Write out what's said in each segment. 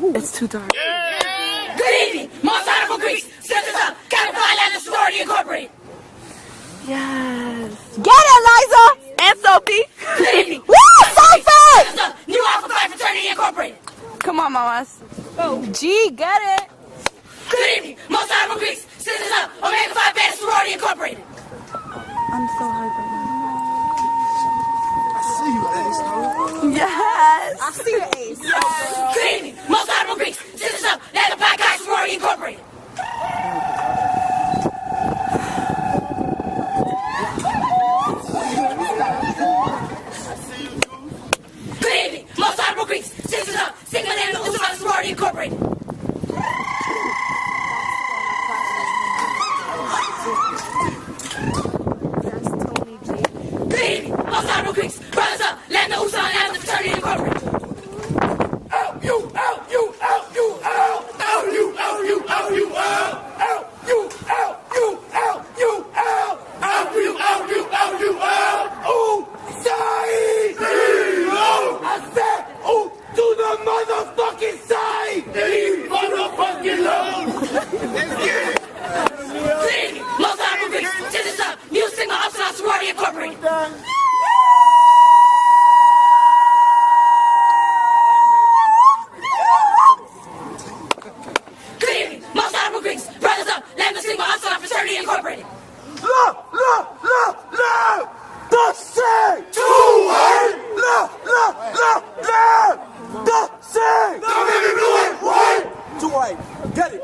It's too dark. Good evening, most honorable Greeks, sisters of Caterpillar Latin Sorority Incorporated. Yes. Get it, Liza! And Sophie. Good evening. Woo, Sophie! Sisters of New Alpha Phi Fraternity Incorporated. Come on, mamas. Oh, G, get it. Good evening, most honorable Greeks, sisters of Omega Phi Beta Sorority Incorporated. I'm so hyper. I see you, Ace. Yes. I see your ace. Good evening, most honorable Greeks, sisters of Lambda Pi Chi Sorority Incorporated. Good evening, most honorable Greeks, sisters of Sigma Lambda Upsilon Sorority Incorporated. Good evening, most honorable Greeks, brothers of Lambda Upsilon Lambda Fraternity Incorporated. Out, you, out, you, out, you, out. Out, you, out, you, out, you, out. Out, you, out, you, out, you, out. Out, you, out, you, out, you, out. Ooh, side. I said, ooh, to the motherfucking side. Leave motherfucking alone. Good evening, most honorable Greeks, sisters of Mu Sigma Upsilon Sorority Incorporated. Good evening, most honorable Greeks, brothers of Lambda Sigma Upsilon Fraternity Incorporated. Look, the same. Two-word. Look, the same. Don't make me do it, what? Two-word, get it.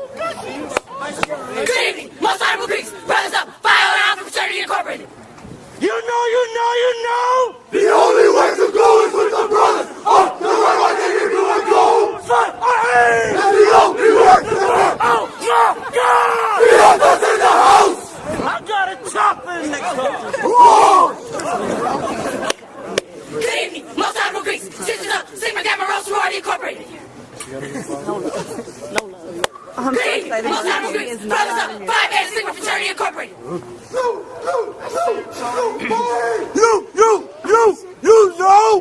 Good evening, most honorable Greeks, brothers of Phi Iota Alpha Fraternity Incorporated. You know. The only way to go is with the brothers. Oh, the right way they can do it, go. That's the only way to go. Oh, yeah. The others in the house. I got a chopper in the car. Good evening, most honorable Greeks, sisters of Sigma Gamma Rho Sorority Incorporated. Good evening, most honorable Greeks, brothers of Phi Beta Sigma Fraternity Incorporated. You know.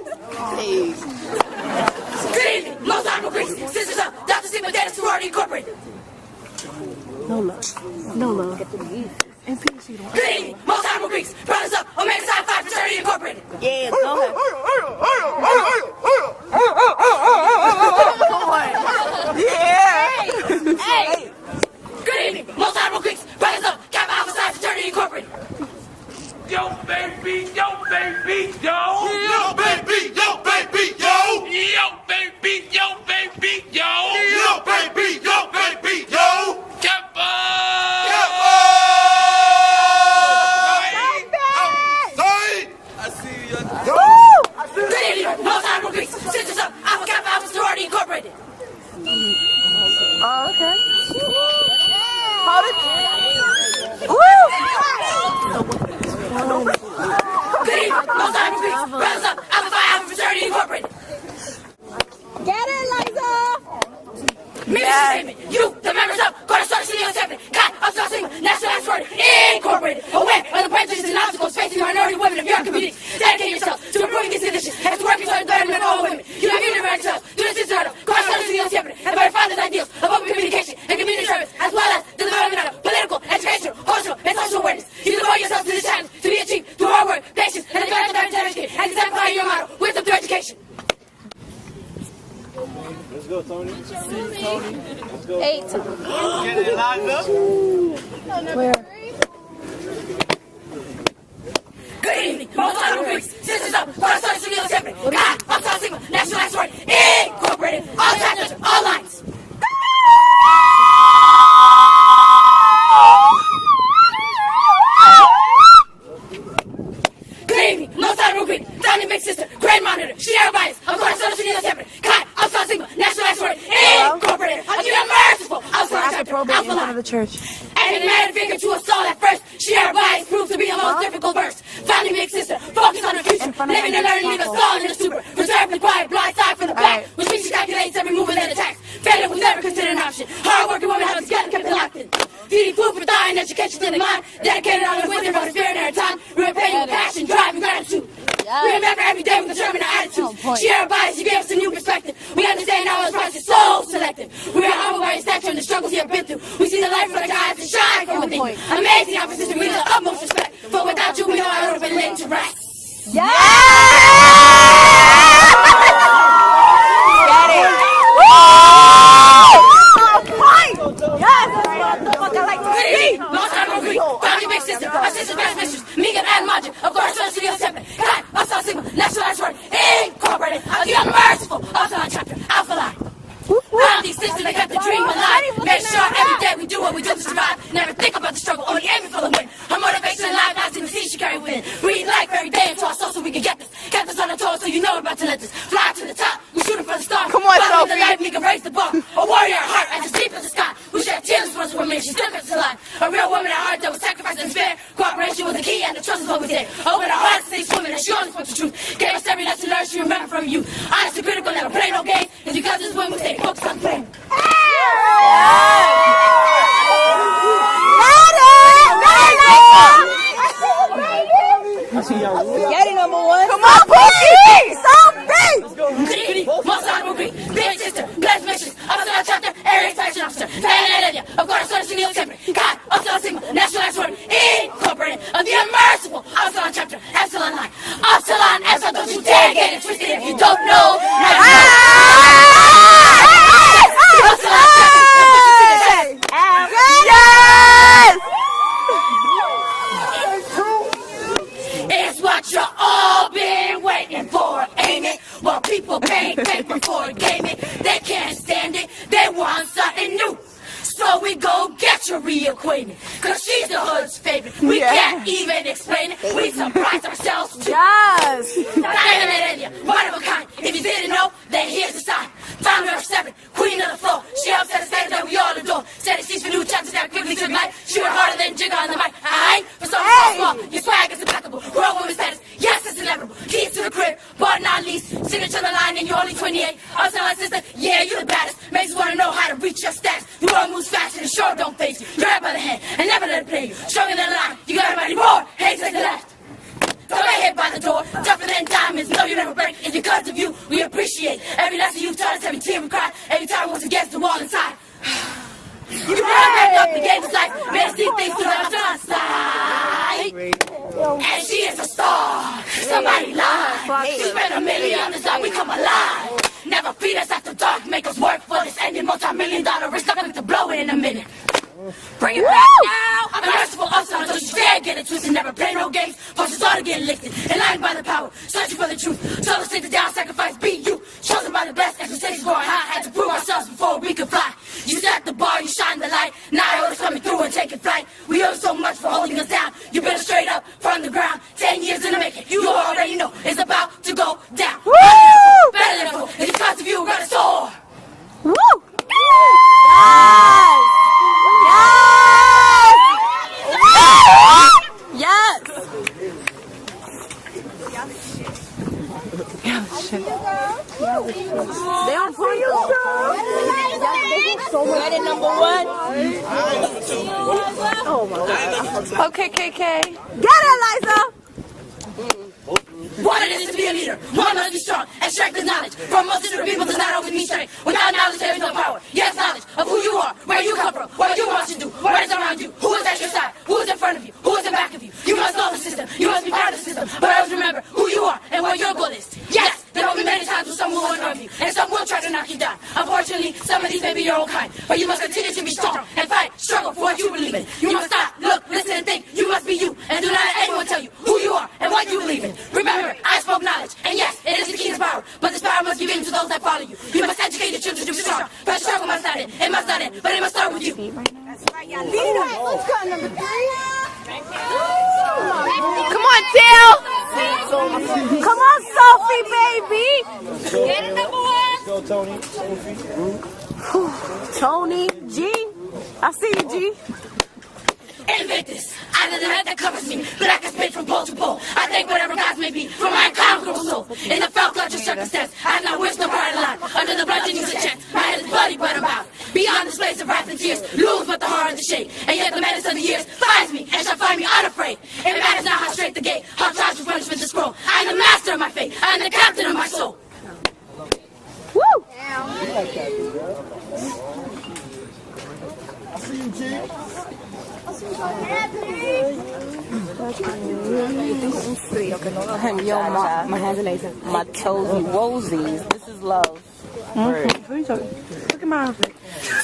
Good evening, most honorable Greeks, sisters of Delta Sigma Theta Sorority Incorporated. No love. And Good evening, most honorable Greeks, brothers of Omega Psi Phi Fraternity Incorporated. yeah, go ahead. Yeah. Hey. Good evening, most honorable Greeks, brothers of Kappa Alpha Psi Fraternity Incorporated. Yo, baby, yo. Yo, baby, yo. Yo, baby, yo. Kappa! Good evening, most honorable Greeks, sisters of Alpha Kappa Alpha Sorority Incorporated. Oh, okay. Hold it. Woo! Good evening, most honorable Greeks, brothers of Alpha Phi Alpha Fraternity Incorporated. Get it, Liza. Mission statement. You, the members of Cornerstone City Assembly, Chi Upsilon Sigma National Sorority Incorporated, aware of the prejudices and obstacles facing the minority women of your community, dedicate yourself to improving these conditions and to working toward the betterment of all women. You have united yourselves to the sisterhood of Cornerstone City Assembly and by your father's ideals of open communication and community service, as well as the development of political, educational, cultural, and social awareness. You devote yourselves to this challenge to be achieved through hard work, patience, and the development of education, and exemplify your motto, wisdom through education. Let's go, Tony. Let's go. 8. Get it, Liza. Where? Good evening, most honorable Greeks, sisters of Cornerstone City Assembly, Chi Upsilon Sigma National Sorority Incorporated, all chapters, all lines. Good evening, most honorable Greek, founding big sister, grand monitor, Sierra Bias of Cornerstone City Assembly, Chi Upsilon Sigma National Sorority Incorporated. Are you merciful? Upsilon chapter, Probate in front of Alpha the church. and in mad figure to us all at first, Sierra Bias proved to be the most difficult verse. Founding big sister, focus on the future, living and learning, leave us all in the super. Reservedly quiet, blind side from the back, which means she calculates every move and then attacks. Failure was never considered an option. Hard-working women have us together, kept it locked in. Feeding food for thought and education to the mind. Dedicated all their wisdom, for the spirit and her time. Repaying with passion, drive, and gratitude. We remember every day with determined attitude. Sierra Bias, you gave us a new perspective. We understand how it was process so selective. you. Amazing opposition, we the utmost respect. But without you, we know I would have been laid to rest. Yeah! Get it. Yes! Motherfucker, I like to see! Long time no agree. Family big sister, our sister's best mistress, Megan and Margin, of course, Syracuse University. God, Upsilon Sigma, nationalized word, incorporated. The unmerciful Upsilon chapter, Alpha Line. Found these sisters, they kept the dream alive. Make sure every day we do what we do to survive. Never think about the struggle, only aiming for the win. Her motivation in life, not in the sea she carry within. Breathe life every day into our soul so we can get this. Kept us on our toes so you know we're about to let this. Fly to the top, we're shooting for the stars. Come on, Follow Sophie. the light, we can raise the bar. A warrior at heart, as deep as the sky. We shed tears for us women, she still kept us alive. A real woman at heart that was sacrificed and spared. Cooperation was the key and the trust is what we did. Open our hearts to these women and she only spoke the truth. Gave us every lesson learned she remembered from you. Honest and critical, never play no games. It's because this women we stay focused on playing. Get it, number one. Come on, Pookie! Sophie! Most honorable Greek, big sister, blessed mistress, Upsilon chapter, area expansion officer, of course, Syracuse University. God, Upsilon Sigma, nationalized word, incorporated of the unmerciful Upsilon chapter, Epsilon line. Upsilon, Epsilon, don't you dare get it twisted if you don't know. Upsilon chapter, Yes! it's what you all been waiting for, ain't it? Well, people paying paper for gaming, they can't stand it, they want something new. So we go get you reacquainted, cause she's the hood's favorite. We can't even explain it, we surprise ourselves too. Yes! One of a kind, if you didn't know, then here's the sign. Founder of 7, queen of the floor, she helps set the stage that we all adore. Set the seats for new chapters that quickly took life. She went harder than Jigga on the mic. Aight, for so small, your swag is impeccable. Grown woman status, yes, it's inevitable. Keys to the crib, but not least, signature the line and you're only 28. Upsilon sister, yeah, you the baddest. Makes you wanna know how to reach your stats. The world moves fast and it sure don't face you. Grab by the hand and never let it play you. Stronger than a lion, you got everybody roar. Hey, take the left. Don't get hit by the door, tougher than diamonds, no you never break. It's because of you, we appreciate every lesson you've taught us, every tear we cry, every time we was against the wall inside. You brought back up and gave us life, made us see things through the Upsilon side. And she is a star, somebody lied. She spent $1 million on this life, we come alive. Never feed us after dark, make us work for this ending. Multi-million-dollar risk, I'm going to blow it in a minute. Bring it back now. I'm merciful Upsilon, don't you dare get it twisted. Never play no games, posters ought to get lifted. Enlightened by the power, searching for the truth. Told us sit down, sacrifice, beat you. Chosen by the best, expectations growing high. Had to prove ourselves before we could fly. You set the bar, you shine the light. Now Iota's coming through and taking flight. We owe so much for holding us down. You built it straight up from the ground. 10 years in the making, you already know it's about to go down. Woo! Better than before, it's because of you we're gonna soar. Woo! Yes! Yes! They are for you, Get it, number one. Oh my God. Okay, KK. Get it, Liza! What it is to be a leader, one must be strong, and strength is knowledge. From multitude of people does not always mean strength. Without knowledge there is no power. Yes, knowledge of who you are, where you come from, what you want to do, what is around you, who is at your side, who is in front of you, who is in back of you. You must know the system, you must be part of the system, but always remember who you are and what your goal is. Yes, there will be many times when some will ignore you, and some will try to knock you down. Unfortunately, some of these may be your own kind, but you must continue to be strong and fight, struggle for what you believe in. You must stop, look, listen, and think. You must be you, and do not let anyone tell you who you are and what you believe in. Remember, I spoke knowledge, and yes, it is the key to power, but this power must be given to those that follow you. You must educate your children to be strong, but struggle must not end. It must not end, but it must start with you. That's right, y'all. Let's go, number 3. Come on, Till! Come on, Sophie, baby! Get it, number 1. Let's go, Tony. Tony, G. I see you, G. Invictus, under the net that covers me, black as paint from pole to pole. I think whatever gods may be, for my inconquerable soul. In the fell clutch of circumstance, I have not wished no pride alive. Under the bludgeon use a chance, my head is bloody but about. Beyond the space of wrath and tears, lose but the horror of the shade. And yet the menace of the years finds me, and shall find me unafraid. It matters not how straight the gate, how charged with punishment the scroll. I am the master of my fate, I am the captain of my soul. Woo! I see you, G. Yo, my hands are lazy. My toes are rosies. This is love. Look at my outfit.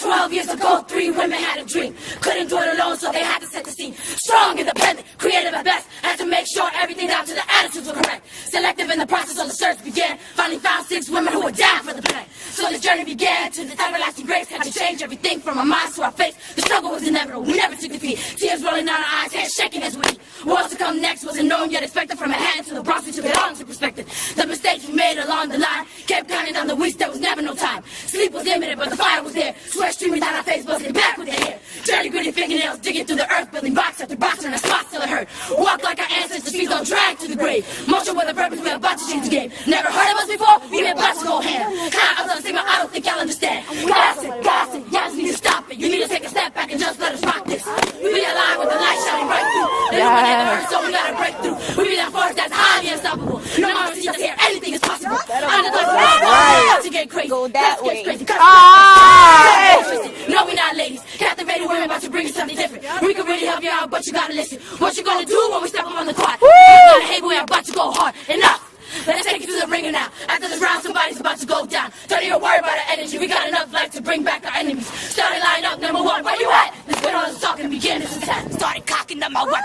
12 years ago, 3 women had a dream. Couldn't do it alone, so they had to set the scene. Strong, independent, creative at best. Had to make sure everything down to the attitudes were correct. Selective in the process of the search began. Finally found 6 women who were down for the plan. So this journey began to the everlasting grace. Had to change everything from our minds to our face. The struggle was inevitable. We never took defeat. Tears rolling down our eyes, hands shaking as we eat. What was to come next wasn't known yet expected. From Manhattan to the Bronx, we took it all into perspective. The mistakes we made along the line kept counting down the weeks. There was never no time. Sleep was limited, but the fire was there. Sweat streaming down our face, buzzing back with their hair. Dirty, gritty fingernails digging through the earth, building box after box, and a spot still hurt. Walk like our ancestors, feet don't drag to the grave. Motion with a purpose, we're about to change the game. Never heard of us before, we been about to go ham. Upsilon Sigma, I don't think y'all understand. Gossip, y'all just need to stop it. You need to take a step back and just let us rock this. We be alive with the light shining right through. They never heard, so we gotta break through. We be that force that's highly unstoppable. No one sees us here, anything is possible. I'm the to get crazy. Go that way. No, we not ladies. Captivated women about to bring you something different. We can really help you out, but you gotta listen. What you gonna do when we step up on the quad? Gotta hate, we're about to go hard. Enough. Let's take it to the ringer now. After this round, somebody's about to go down. Don't even worry about our energy. We got enough life to bring back our enemies. Started line up, number 1. Where you at? Let's wait on this talking and begin this attack. Started cocking up my weapon.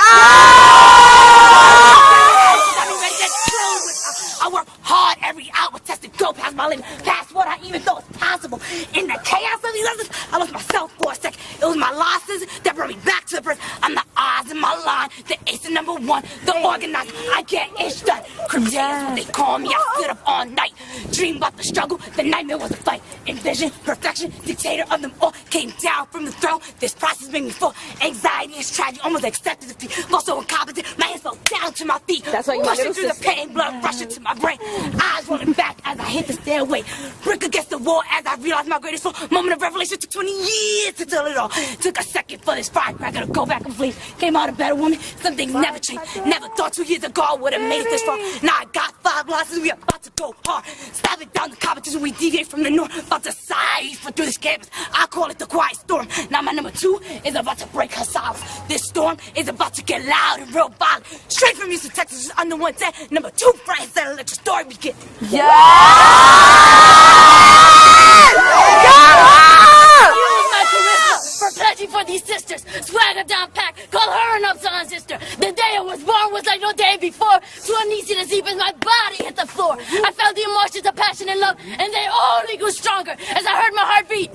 I work hard every hour, tested go past my limit, past what I even thought was possible. In the chaos of these others, I lost myself for a second. It was my losses that brought me back to the first. I'm the odds in my line, the ace of number 1, the organizer. I get ish done. Crusader, that's what they call me. I stood up all night, dreamed about the struggle. The nightmare was a fight. Envision, perfection, dictator of them all. Came down from the throne. This process made me fall. Anxiety is tragic, almost accepted defeat. Felt so incompetent, my hands fell down to my feet. That's why you pushing through the pain, blood rushing to my brain. Eyes rolling back as I hit the stairway. Brick against the wall as I realized my greatest fall. Moment of revelation took 20 years to tell it all. Took a second for this firecracker to go back and flee. Came out a better woman. Some things never change. Never thought 2 years ago I would have made it this far. Now I got 5 losses. We about to go hard. Stopping down the competition. We deviate from the norm. About to cipher through this campus. I call it the quiet storm. Now my number 2 is about to break her silence. This storm is about to get loud and real violent. Straight from Houston, Texas, under 110. Number 2 friends that let your story begin. Yeah! Use my charisma for pledging for these sisters. Swagger down pack, call her an Upsilon sister. The day I was born was like no day before. Too uneasy to sleep as my body hit the floor. I felt the emotions of passion and love, and they only grew stronger as I heard my heartbeat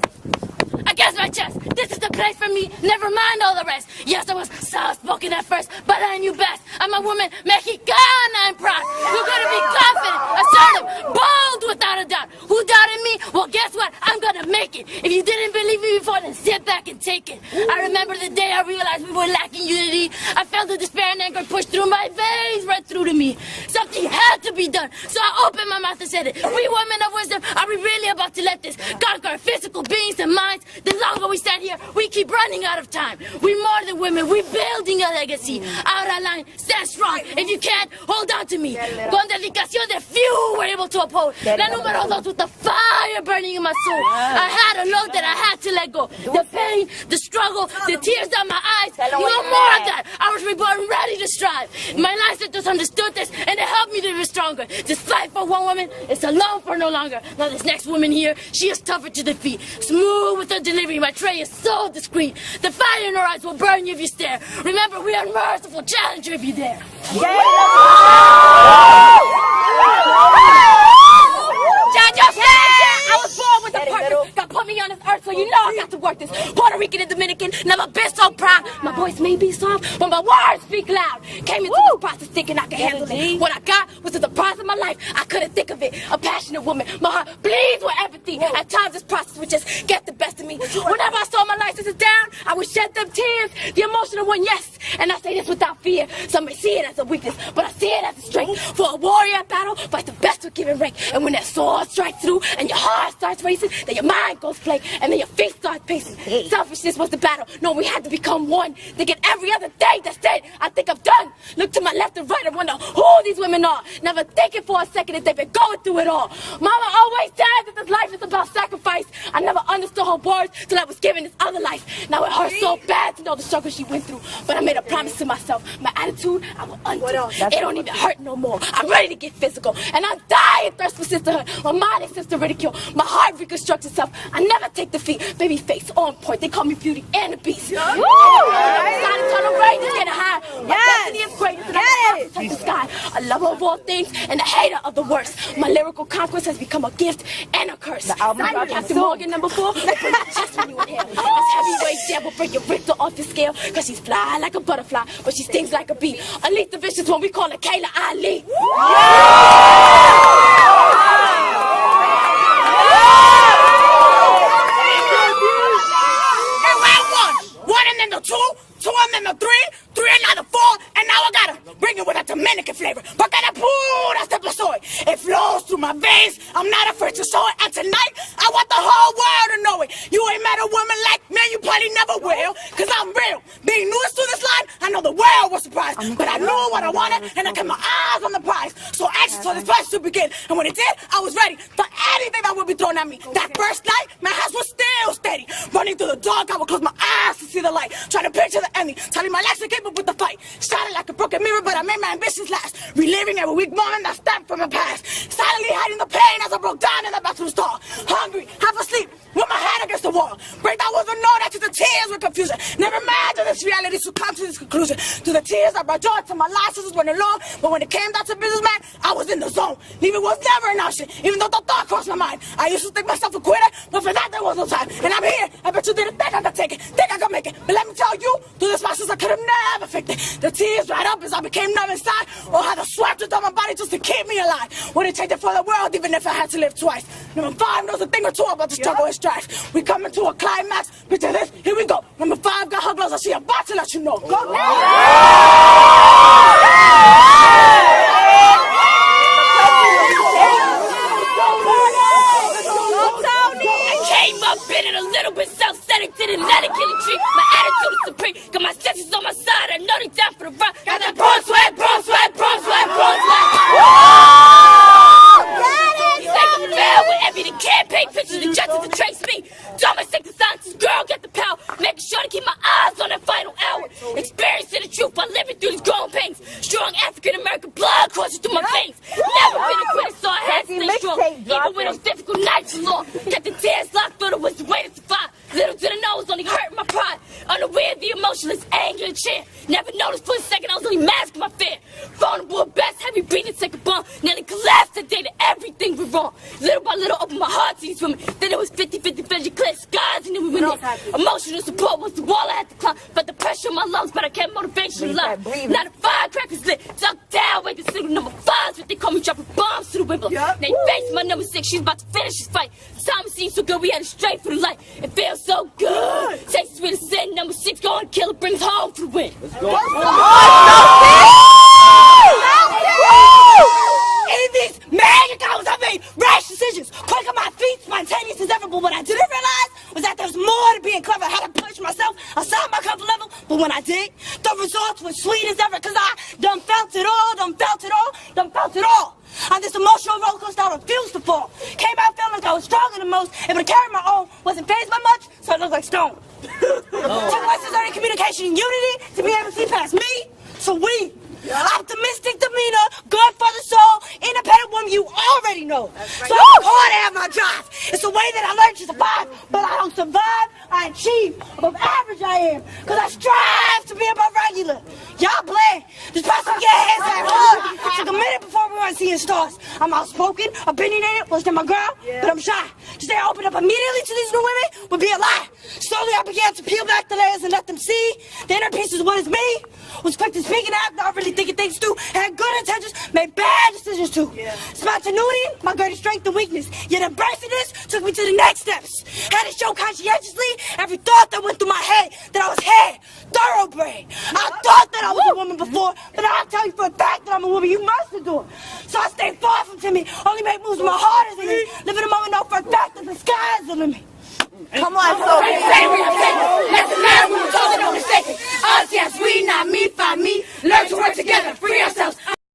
against my chest. This is the place for me, never mind all the rest. Yes, I was soft-spoken at first, but I knew best. I'm a woman, Mexicana, I'm proud. You're gonna be confident, assertive, bold without a doubt. Who doubted me? Well, guess what? I'm gonna make it. If you didn't believe me before, then sit back and take it. I remember the day I realized we were lacking unity. I felt the despair and anger push through my veins, right through to me. Something had to be done, so I opened my mouth and said it. We women of wisdom, are we really about to let this conquer physical beings and minds? The longer we stand here, we keep running out of time. We more than women, we building a legacy. Out of line, stand strong. If you can't, hold on to me. Con dedicación de few were able to uphold. La número 2 with the fire burning in my soul. I had a load that I had to let go. The pain, the struggle, the tears down my eyes. No more of that. I was reborn, ready to strive. My life just understood this, and it helped me to be stronger. This fight for one woman is alone for no longer. Now this next woman here, she is tougher to defeat. Smooth with her delivery, my tray is so discreet. The fire in her eyes will burn you if you stare. Remember, we are merciful, challenge you if you dare. I was born with a purpose. God put me on this earth, so you know I got to work this. Puerto Rican and Dominican, never been so proud. My voice may be soft, but my words speak loud. Came into this process thinking I could handle it. What I got was the surprise of my life. I couldn't think of it. A passionate woman, my heart bleeds with empathy. At times this process would just get the best of me. Whenever I saw my licenses down, I would shed them tears. The emotional one, yes. And I say this without fear. Some may see it as a weakness, but I see it as a strength. For a warrior at battle, fight the best with giving rank. And when that sword strikes through and your heart starts racing, then your mind goes blank and then your feet start pacing. Selfishness was the battle. No, we had to become one. Thinking every other day that's it. I think I'm done. Look to my left and right and wonder who these women are. Never thinking for a second that they've been going through it all. Mama always said that this life is about sacrifice. I never understood her words till I was given this other life. Now it hurts so bad to know the struggle she went through. But I made a a promise to myself. My attitude, I will undo. It don't even hurt no more. I'm ready to get physical. And I'm dying thirst for sisterhood. My mind is sister ridicule. My heart reconstructs itself. I never take defeat. Baby face on point. They call me Beauty and the Beast. Woo! Decided to turn around, just getting high. My destiny is greater than I touch the sky. A lover of all things and a hater of the worst. My lyrical conquest has become a gift and a curse. Captain Morgan number 4. Just when you in here. This heavyweight jab will bring your Richter off the scale. Cause she's fly like a butterfly, but she stings like a bee. Unleash the vicious one, we call her Kayla Ali. And round 1 and then the 2 and then the 3 and now the 4, and now I gotta bring it with a Dominican flavor. Porque la pura step soy. It flows through my veins. I'm not afraid to show it. And tonight, I want the whole world to know it. You ain't met a woman like me, you probably never will. Cause I'm real. Being newest to this line, I know the world was surprised. But I knew what I wanted, and I kept my eyes on the prize. So anxious for this fight to begin. And when it did, I was ready for anything that would be thrown at me. That first night, my hands were still steady. Running through the dark, I would close my eyes to see the light. Trying to picture the ending. Telling my legs to keep up with the fight. Shining like a broken mirror, but I made my ambitions last. Reliving every weak moment that stabbed from my past. Silently hiding the pain as I broke down in the bathroom stall. Hungry, half asleep, with my head against the wall. Breakdown was unknown after the tears were confusion. Never imagined this reality succumbed to this conclusion. To the tears I brought joy to my life, sisters went along. But when it came down to business, man, I was in the zone. Leaving was never an option, even though the thought crossed my mind. I used to think myself a quitter, but for that there was no time. And I'm here, I bet you didn't think I could take it, think I could make it. But let me tell you, through this process I could have never faked it. The tears dried up as I became numb inside. Or how the sweat dripped on my body just to keep me alive. Wouldn't change it for the world even if I had to live twice. Number 5 knows a thing or two about the struggle and strife. We coming to a climax, picture this, here we go. Number 5 got her gloves and she about to let you know. Go! Been a little bit self-centered, didn't let it get a treat. My attitude is supreme, got my senses on my side, I know they down for the rock. Got that bro sweat. He's like a fail with every the campaign pictures, the justice to trace me. Don't mistake the sciences, girl, get the power. Making sure to keep my eyes on that final hour. Experiencing the truth by living through these growing pains. Strong African-American blood coursing through my veins. Never been a quitter, so I had to stay strong. Even with those difficult nights and long. Kept the tears locked, thought it was the way to survive. Little did I know it was only hurting my pride. Unaware of the emotionless anger and cheer. Never noticed for a second I was only masking my fear. Vulnerable at best, heavy breathing, take a bomb. Nearly collapsed the day that everything went wrong. Little by little, opened my heart to these women. Then it was 50-50 vision, clear skies, and then we went in. Emotional support was the wall I had to climb. But the pressure on my lungs, but I kept motivation alive. Now the firecrackers lit, ducked down, wait the signal number 5's, but they call me dropping bombs through the window. Now you face my number 6, she's about to finish this fight. Time seems so good, we had it straight for the light. It feels so good. Tastes sweet as sin, number 6, go and kill it, bring us home for the win. Let's go. In these magic hours I made rash decisions. Quick on my feet, spontaneous as ever. But what I didn't realize was that there's more to being clever. I had to push myself outside my comfort level. But when I did, the results were sweet as ever. Cause I done felt it all. On this emotional roller coaster, I refused to fall. Came out feeling like I was stronger than most, able to carry my own. Wasn't fazed by much, so I looked like stone. Took lessons learning communication and unity to be able to see past me. So we. Optimistic demeanor, good for the soul, independent woman you already know. Right. So I'm hard to have my drive. It's the way that I learned to survive, but I don't survive, I achieve. Above average I am, because I strive to be above regular. Y'all play. This person get hands that hard. Took a minute before we weren't seeing stars. I'm outspoken, opinionated, was my girl, but I'm shy. To stay open up immediately to these new women would be a lie. Slowly I began to peel back the layers and let them see the inner piece is what is me. Was quick to speak and act, not really thinking things through. Had good intentions, made bad decisions too. Spontaneity, my greatest strength and weakness. Yet embracing this took me to the next steps. Had to show conscientiously every thought that went through my head that I was thoroughbred. I thought that I was a woman before, but I'll tell you for a fact that I'm a woman you must adore. So I stay far from timid, only make moves with my heart as it is. Live in a moment, know for a fact that the sky's the limit. Come on, Sophie. Let's learn when we're talking, no mistaken. Us, yes, we, not me, find me. Learn to work together, free ourselves.